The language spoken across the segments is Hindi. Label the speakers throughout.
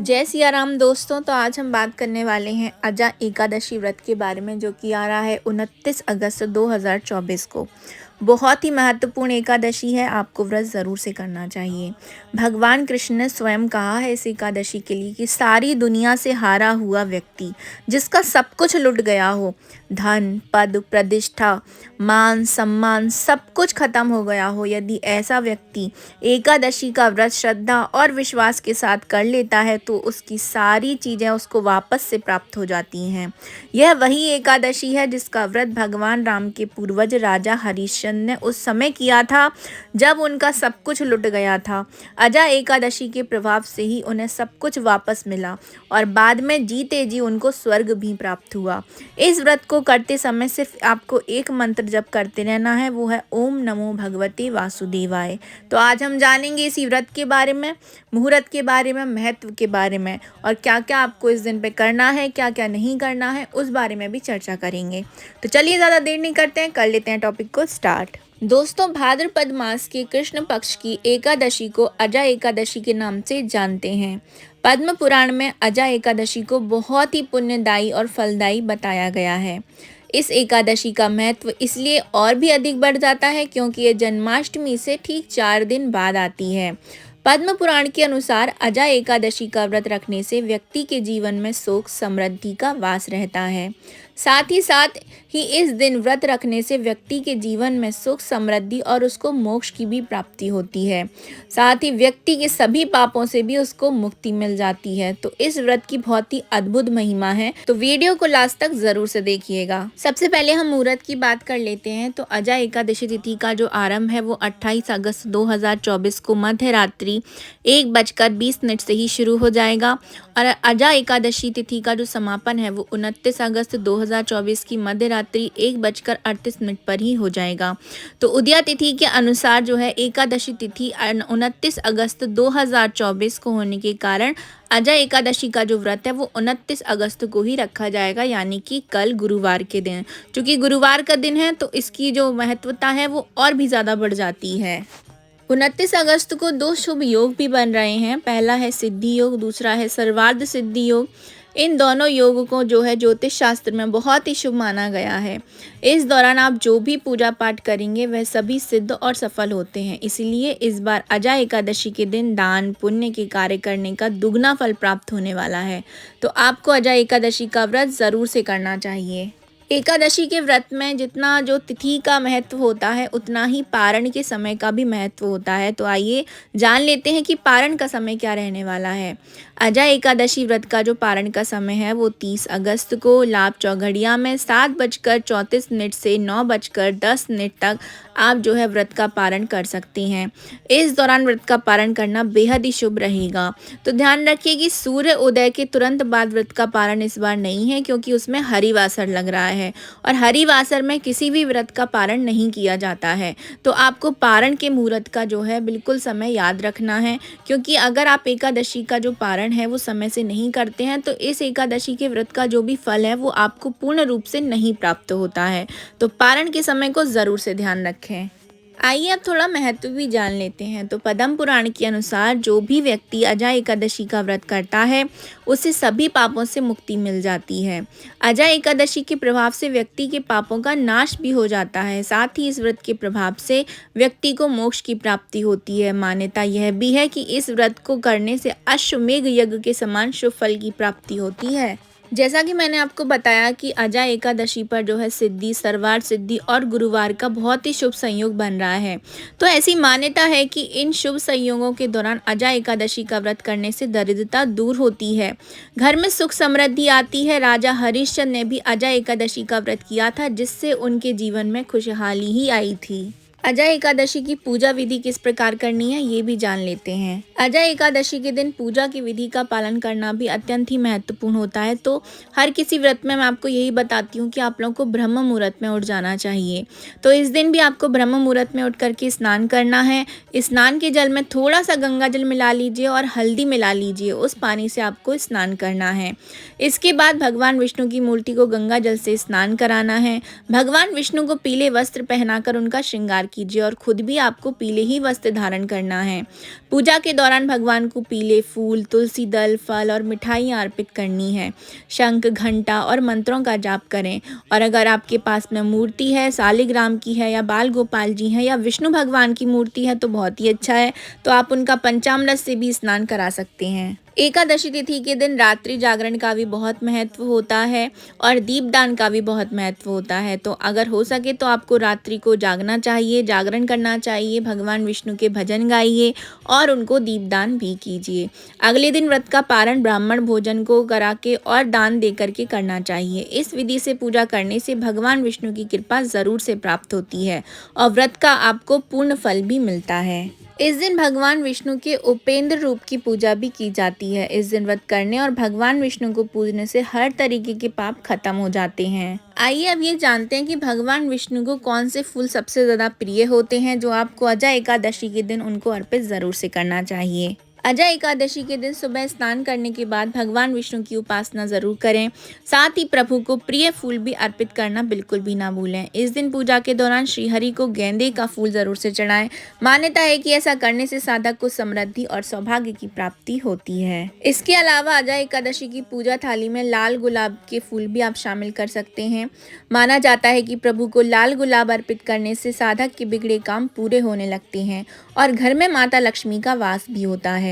Speaker 1: जय सिया राम दोस्तों। तो आज हम बात करने वाले हैं अजा एकादशी व्रत के बारे में, जो कि आ रहा है 29 अगस्त 2024 को। बहुत ही महत्वपूर्ण एकादशी है, आपको व्रत ज़रूर से करना चाहिए। भगवान कृष्ण ने स्वयं कहा है इस एकादशी के लिए कि सारी दुनिया से हारा हुआ व्यक्ति, जिसका सब कुछ लुट गया हो, धन पद प्रतिष्ठा मान सम्मान सब कुछ खत्म हो गया हो, यदि ऐसा व्यक्ति एकादशी का व्रत श्रद्धा और विश्वास के साथ कर लेता है तो उसकी सारी चीज़ें उसको वापस से प्राप्त हो जाती हैं। यह वही एकादशी है जिसका व्रत भगवान राम के पूर्वज राजा हरिश्चंद्र ने उस समय किया था जब उनका सब कुछ लुट गया था। अजा एकादशी के प्रभाव से ही उन्हें सब कुछ वापस मिला और बाद में जीते जी उनको स्वर्ग भी प्राप्त हुआ। इस व्रत को करते समय सिर्फ आपको एक मंत्र जप करते रहना है, वो है ओम नमो भगवते वासुदेवाय। तो आज हम जानेंगे इसी व्रत के बारे में, मुहूर्त के बारे में, महत्व के बारे में और क्या क्या आपको इस दिन पे करना है, क्या क्या नहीं करना है, उस बारे में भी चर्चा करेंगे। तो चलिए ज़्यादा देर नहीं करते हैं, कर लेते हैं टॉपिक को स्टार्ट। दोस्तों, भाद्रपद मास के कृष्ण पक्ष की एकादशी को अजा एकादशी के नाम से जानते हैं। पद्म पुराण में अजा एकादशी को बहुत ही पुण्यदायी और फलदायी बताया गया है। इस एकादशी का महत्व इसलिए और भी अधिक बढ़ जाता है क्योंकि ये जन्माष्टमी से ठीक 4 दिन बाद आती है। पद्म पुराण के अनुसार अजा एकादशी का व्रत रखने से व्यक्ति के जीवन में सुख समृद्धि का वास रहता है। साथ ही इस दिन व्रत रखने से व्यक्ति के जीवन में सुख समृद्धि और उसको मोक्ष की भी प्राप्ति होती है। साथ ही व्यक्ति के सभी पापों से भी उसको मुक्ति मिल जाती है। तो इस व्रत की बहुत ही अद्भुत महिमा है, तो वीडियो को लास्ट तक जरूर से देखिएगा। सबसे पहले हम मुहूर्त की बात कर लेते हैं। तो अजा एकादशी तिथि का जो आरंभ है वो 28 अगस्त 2024 को मध्य रात्रि 1:20 से ही शुरू हो जाएगा और अजा एकादशी तिथि का जो समापन है वो 29 अगस्त 2024 की मध्य रात्रि 1:38 पर ही हो जाएगा। तो उदया तिथि के अनुसार जो है एकादशी तिथि 29 अगस्त 2024 को होने के कारण अजा एकादशी का जो व्रत है वो 29 अगस्त को ही रखा जाएगा, यानी कि कल गुरुवार के दिन। क्योंकि गुरुवार का दिन है तो इसकी जो महत्वता है वो और भी ज़्यादा बढ़ जाती है। 29 अगस्त को 2 शुभ योग भी बन रहे हैं। पहला है सिद्धि योग, दूसरा है सर्वार्ध सिद्धि योग। इन दोनों योग को जो है ज्योतिष शास्त्र में बहुत ही शुभ माना गया है। इस दौरान आप जो भी पूजा पाठ करेंगे वह सभी सिद्ध और सफल होते हैं। इसलिए इस बार अजा एकादशी के दिन दान पुण्य के कार्य करने का दुगना फल प्राप्त होने वाला है। तो आपको अजा एकादशी का व्रत ज़रूर से करना चाहिए। एकादशी के व्रत में जितना जो तिथि का महत्व होता है उतना ही पारण के समय का भी महत्व होता है। तो आइए जान लेते हैं कि पारण का समय क्या रहने वाला है। अजा एकादशी व्रत का जो पारण का समय है वो 30 अगस्त को लाभ चौघड़िया में 7:34 से 9:10 तक आप जो है व्रत का पारण कर सकते हैं। इस दौरान व्रत का पारण करना बेहद ही शुभ रहेगा। तो ध्यान रखिए कि सूर्य उदय के तुरंत बाद व्रत का पारण इस बार नहीं है, क्योंकि उसमें हरिवासर लग रहा है और हरिवासर में किसी भी व्रत का पारण नहीं किया जाता है। तो आपको पारण के मुहूर्त का जो है बिल्कुल समय याद रखना है, क्योंकि अगर आप एकादशी का जो पारण है वो समय से नहीं करते हैं तो इस एकादशी के व्रत का जो भी फल है वो आपको पूर्ण रूप से नहीं प्राप्त होता है। तो पारण के समय को ज़रूर से ध्यान रखें। आइए अब थोड़ा महत्व भी जान लेते हैं। तो पद्म पुराण के अनुसार जो भी व्यक्ति अजा एकादशी का व्रत करता है उसे सभी पापों से मुक्ति मिल जाती है। अजा एकादशी के प्रभाव से व्यक्ति के पापों का नाश भी हो जाता है। साथ ही इस व्रत के प्रभाव से व्यक्ति को मोक्ष की प्राप्ति होती है। मान्यता यह भी है कि इस व्रत को करने से अश्वमेघ यज्ञ के समान शुभ फल की प्राप्ति होती है। जैसा कि मैंने आपको बताया कि अजा एकादशी पर जो है सिद्धि सर्वार्थ सिद्धि और गुरुवार का बहुत ही शुभ संयोग बन रहा है। तो ऐसी मान्यता है कि इन शुभ संयोगों के दौरान अजा एकादशी का व्रत करने से दरिद्रता दूर होती है, घर में सुख समृद्धि आती है। राजा हरिश्चंद्र ने भी अजा एकादशी का व्रत किया था, जिससे उनके जीवन में खुशहाली ही आई थी। अजा एकादशी की पूजा विधि किस प्रकार करनी है ये भी जान लेते हैं। अजा एकादशी के दिन पूजा की विधि का पालन करना भी अत्यंत ही महत्वपूर्ण होता है। तो हर किसी व्रत में मैं आपको यही बताती हूँ कि आप लोगों को ब्रह्म मुहूर्त में उठ जाना चाहिए। तो इस दिन भी आपको ब्रह्म मुहूर्त में उठ करके स्नान करना है। स्नान के जल में थोड़ा सा गंगा जल मिला लीजिए और हल्दी मिला लीजिए, उस पानी से आपको स्नान करना है। इसके बाद भगवान विष्णु की मूर्ति को गंगा जल से स्नान कराना है। भगवान विष्णु को पीले वस्त्र पहनाकर उनका श्रृंगार कीजिए और खुद भी आपको पीले ही वस्त्र धारण करना है। पूजा के दौरान भगवान को पीले फूल, तुलसी दल, फल और मिठाइयाँ अर्पित करनी है। शंख, घंटा और मंत्रों का जाप करें। और अगर आपके पास में मूर्ति है, सालिग्राम की है या बाल गोपाल जी हैं या विष्णु भगवान की मूर्ति है तो बहुत ही अच्छा है, तो आप उनका पंचामृत से भी स्नान करा सकते हैं। एकादशी तिथि के दिन रात्रि जागरण का भी बहुत महत्व होता है और दीपदान का भी बहुत महत्व होता है। तो अगर हो सके तो आपको रात्रि को जागना चाहिए, जागरण करना चाहिए, भगवान विष्णु के भजन गाइए और उनको दीपदान भी कीजिए। अगले दिन व्रत का पारण ब्राह्मण भोजन को करा के और दान दे करके करना चाहिए। इस विधि से पूजा करने से भगवान विष्णु की कृपा ज़रूर से प्राप्त होती है और व्रत का आपको पूर्ण फल भी मिलता है। इस दिन भगवान विष्णु के उपेंद्र रूप की पूजा भी की जाती है। इस दिन व्रत करने और भगवान विष्णु को पूजने से हर तरीके के पाप खत्म हो जाते हैं। आइए अब ये जानते हैं कि भगवान विष्णु को कौन से फूल सबसे ज़्यादा प्रिय होते हैं, जो आपको अजा एकादशी के दिन उनको अर्पित ज़रूर से करना चाहिए। अजा एकादशी के दिन सुबह स्नान करने के बाद भगवान विष्णु की उपासना ज़रूर करें। साथ ही प्रभु को प्रिय फूल भी अर्पित करना बिल्कुल भी ना भूलें। इस दिन पूजा के दौरान श्रीहरि को गेंदे का फूल ज़रूर से चढ़ाएं। मान्यता है कि ऐसा करने से साधक को समृद्धि और सौभाग्य की प्राप्ति होती है। इसके अलावा अजा एकादशी की पूजा थाली में लाल गुलाब के फूल भी आप शामिल कर सकते हैं। माना जाता है कि प्रभु को लाल गुलाब अर्पित करने से साधक के बिगड़े काम पूरे होने लगते हैं और घर में माता लक्ष्मी का वास भी होता है।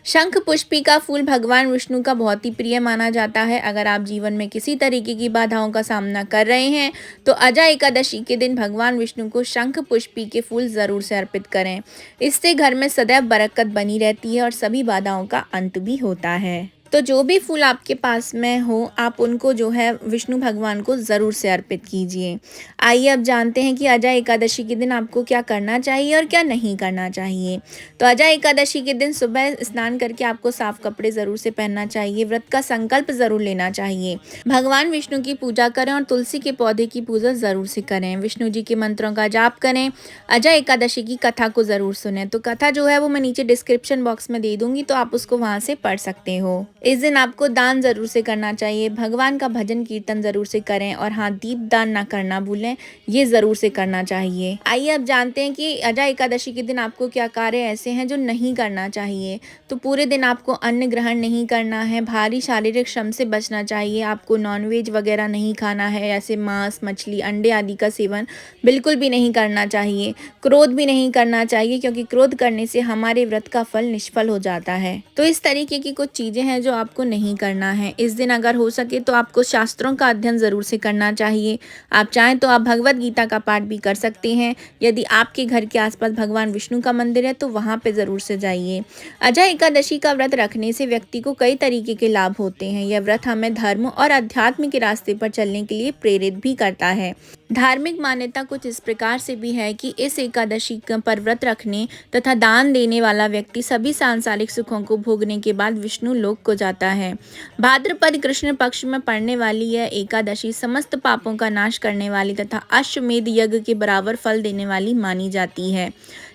Speaker 1: शंख पुष्पी का फूल भगवान विष्णु का बहुत ही प्रिय माना जाता है। अगर आप जीवन में किसी तरीके की बाधाओं का सामना कर रहे हैं तो अजा एकादशी के दिन भगवान विष्णु को शंख पुष्पी के फूल ज़रूर से अर्पित करें। इससे घर में सदैव बरकत बनी रहती है और सभी बाधाओं का अंत भी होता है। तो जो भी फूल आपके पास में हो आप उनको जो है विष्णु भगवान को ज़रूर से अर्पित कीजिए। आइए अब जानते हैं कि अजा एकादशी के दिन आपको क्या करना चाहिए और क्या नहीं करना चाहिए। तो अजा एकादशी के दिन सुबह स्नान करके आपको साफ कपड़े ज़रूर से पहनना चाहिए। व्रत का संकल्प ज़रूर लेना चाहिए। भगवान विष्णु की पूजा करें और तुलसी के पौधे की पूजा ज़रूर से करें। विष्णु जी के मंत्रों का जाप करें। अजा एकादशी की कथा को ज़रूर सुनें। तो कथा जो है वो मैं नीचे डिस्क्रिप्शन बॉक्स में दे दूँगी, तो आप उसको वहाँ से पढ़ सकते हो। इस दिन आपको दान ज़रूर से करना चाहिए। भगवान का भजन कीर्तन ज़रूर से करें और हाँ, दीप दान ना करना भूलें, ये ज़रूर से करना चाहिए। आइए अब जानते हैं कि अजा एकादशी के दिन आपको क्या कार्य ऐसे हैं जो नहीं करना चाहिए। तो पूरे दिन आपको अन्न ग्रहण नहीं करना है, भारी शारीरिक श्रम से बचना चाहिए, आपको नॉनवेज वगैरह नहीं खाना है, ऐसे मांस, मछली, अंडे आदि का सेवन बिल्कुल भी नहीं करना चाहिए। क्रोध भी नहीं करना चाहिए, क्योंकि क्रोध करने से हमारे व्रत का फल निष्फल हो जाता है। तो इस तरीके की कुछ चीज़ें हैं जो आपको नहीं करना है। इस दिन अगर हो सके तो आपको शास्त्रों का अध्ययन ज़रूर से करना चाहिए। आप चाहें तो आप भगवत गीता का पाठ भी कर सकते हैं। यदि आपके घर के आसपास भगवान विष्णु का मंदिर है तो वहाँ पे ज़रूर से जाइए। अजा एकादशी का व्रत रखने से व्यक्ति को कई तरीके के लाभ होते हैं। यह व्रत हमें धर्म और अध्यात्म के रास्ते पर चलने के लिए प्रेरित भी करता है। धार्मिक मान्यता कुछ इस प्रकार से भी है कि इस एकादशी पर व्रत रखने तथा दान देने वाला व्यक्ति सभी सांसारिक सुखों को भोगने के बाद विष्णु लोक को जाता है। भाद्रपद कृष्ण पक्ष में पड़ने वाली यह एकादशी समस्त पापों का नाश करने वाली तथा अश्वमेध यज्ञ के बराबर फल देने वाली मानी जाती है।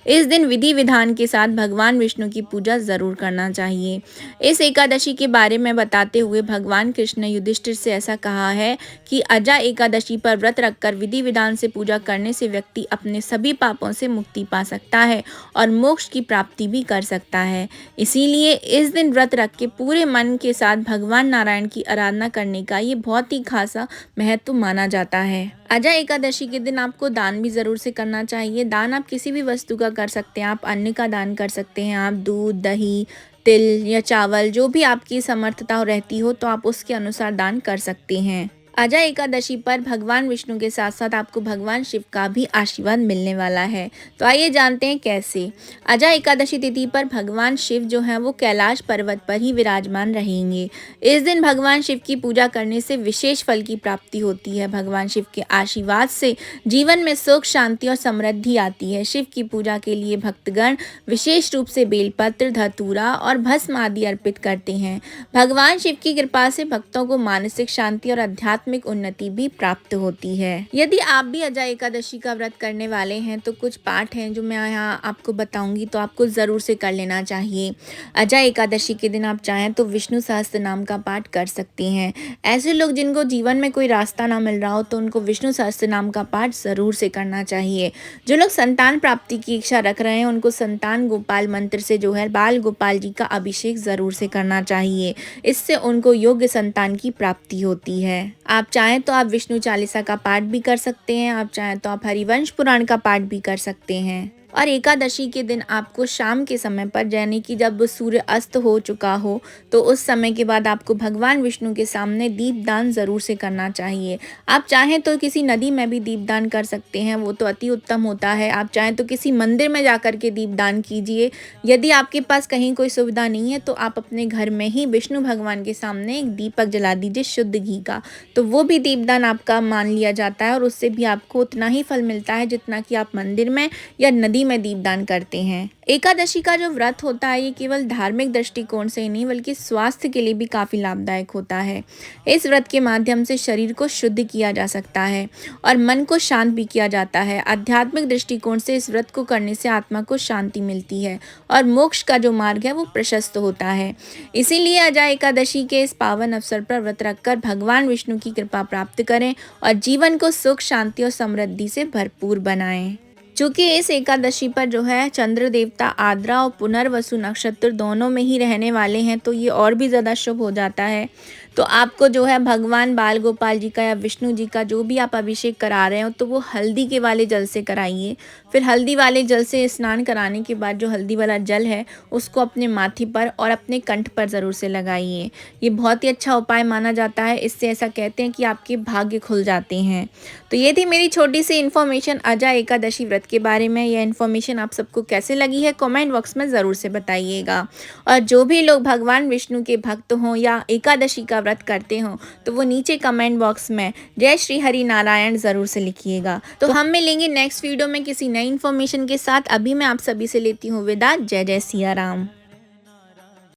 Speaker 1: इस दिन विधि विधान के साथ भगवान विष्णु की पूजा ज़रूर करना चाहिए। इस एकादशी के बारे में बताते हुए भगवान कृष्ण ने युधिष्ठिर से ऐसा कहा है कि अजा एकादशी पर व्रत रखकर विधि विधान से पूजा करने से व्यक्ति अपने सभी पापों से मुक्ति पा सकता है और मोक्ष की प्राप्ति भी कर सकता है। इसीलिए इस दिन व्रत रख के पूरे मन के साथ भगवान नारायण की आराधना करने का ये बहुत ही खासा महत्व माना जाता है। अजा एकादशी के दिन आपको दान भी ज़रूर से करना चाहिए। दान आप किसी भी वस्तु का कर सकते हैं। आप अन्न का दान कर सकते हैं, आप दूध, दही, तिल या चावल, जो भी आपकी समर्थता रहती हो तो आप उसके अनुसार दान कर सकते हैं। अजा एकादशी पर भगवान विष्णु के साथ साथ आपको भगवान शिव का भी आशीर्वाद मिलने वाला है। तो आइए जानते हैं कैसे। अजा एकादशी तिथि पर भगवान शिव जो है वो कैलाश पर्वत पर ही विराजमान रहेंगे। इस दिन भगवान शिव की पूजा करने से विशेष फल की प्राप्ति होती है। भगवान शिव के आशीर्वाद से जीवन में सुख, शांति और समृद्धि आती है। शिव की पूजा के लिए भक्तगण विशेष रूप से बेलपत्र, धतूरा और भस्म आदि अर्पित करते हैं। भगवान शिव की कृपा से भक्तों को मानसिक शांति और अध्यात्म आध्यात्मिक उन्नति भी प्राप्त होती है। यदि आप भी अजा एकादशी का व्रत करने वाले हैं तो कुछ पाठ हैं जो मैं यहाँ आपको बताऊंगी, तो आपको ज़रूर से कर लेना चाहिए। अजा एकादशी के दिन आप चाहें तो विष्णु सहस्त्र नाम का पाठ कर सकते हैं। ऐसे लोग जिनको जीवन में कोई रास्ता ना मिल रहा हो तो उनको विष्णु सहस्त्र नाम का पाठ ज़रूर से करना चाहिए। जो लोग संतान प्राप्ति की इच्छा रख रहे हैं उनको संतान गोपाल मंत्र से जो है बाल गोपाल जी का अभिषेक ज़रूर से करना चाहिए। इससे उनको योग्य संतान की प्राप्ति होती है। आप चाहें तो आप विष्णु चालीसा का पाठ भी कर सकते हैं, आप चाहें तो आप हरिवंश पुराण का पाठ भी कर सकते हैं। और एकादशी के दिन आपको शाम के समय पर, यानी कि जब सूर्य अस्त हो चुका हो, तो उस समय के बाद आपको भगवान विष्णु के सामने दीपदान ज़रूर से करना चाहिए। आप चाहें तो किसी नदी में भी दीपदान कर सकते हैं, वो तो अति उत्तम होता है। आप चाहें तो किसी मंदिर में जाकर के दीपदान कीजिए। यदि आपके पास कहीं कोई सुविधा नहीं है तो आप अपने घर में ही विष्णु भगवान के सामने एक दीपक जला दीजिए शुद्ध घी का, तो वो भी दीपदान आपका मान लिया जाता है और उससे भी आपको उतना ही फल मिलता है जितना कि आप मंदिर में या नदी में दीपदान करते हैं। एकादशी का जो व्रत होता है ये केवल धार्मिक दृष्टिकोण से ही नहीं बल्कि स्वास्थ्य के लिए भी काफ़ी लाभदायक होता है। इस व्रत के माध्यम से शरीर को शुद्ध किया जा सकता है और मन को शांत भी किया जाता है। आध्यात्मिक दृष्टिकोण से इस व्रत को करने से आत्मा को शांति मिलती है और मोक्ष का जो मार्ग है वो प्रशस्त होता है। इसीलिए अजा एकादशी के इस पावन अवसर पर व्रत रखकर भगवान विष्णु की कृपा प्राप्त करें और जीवन को सुख, शांति और समृद्धि से भरपूर बनाएं। चूँकि इस एकादशी पर जो है चंद्र देवता आर्द्रा और पुनर्वसु नक्षत्र दोनों में ही रहने वाले हैं, तो ये और भी ज़्यादा शुभ हो जाता है। तो आपको जो है भगवान बाल गोपाल जी का या विष्णु जी का जो भी आप अभिषेक करा रहे हो तो वो हल्दी के वाले जल से कराइए। फिर हल्दी वाले जल से स्नान कराने के बाद जो हल्दी वाला जल है उसको अपने माथे पर और अपने कंठ पर ज़रूर से लगाइए। ये बहुत ही अच्छा उपाय माना जाता है। इससे ऐसा कहते हैं कि आपके भाग्य खुल जाते हैं। तो ये थी मेरी छोटी सी इन्फॉर्मेशन अजा एकादशी व्रत के बारे में। यह इन्फॉर्मेशन आप सबको कैसे लगी है कमेंट बॉक्स में ज़रूर से बताइएगा। और जो भी लोग भगवान विष्णु के भक्त हों या एकादशी का व्रत करते हो तो वो नीचे कमेंट बॉक्स में जय श्री हरि नारायण ज़रूर से लिखिएगा। तो हम मिलेंगे नेक्स्ट वीडियो में किसी नई इन्फॉर्मेशन के साथ। अभी मैं आप सभी से लेती हूँ विदा। जय जय सिया राम।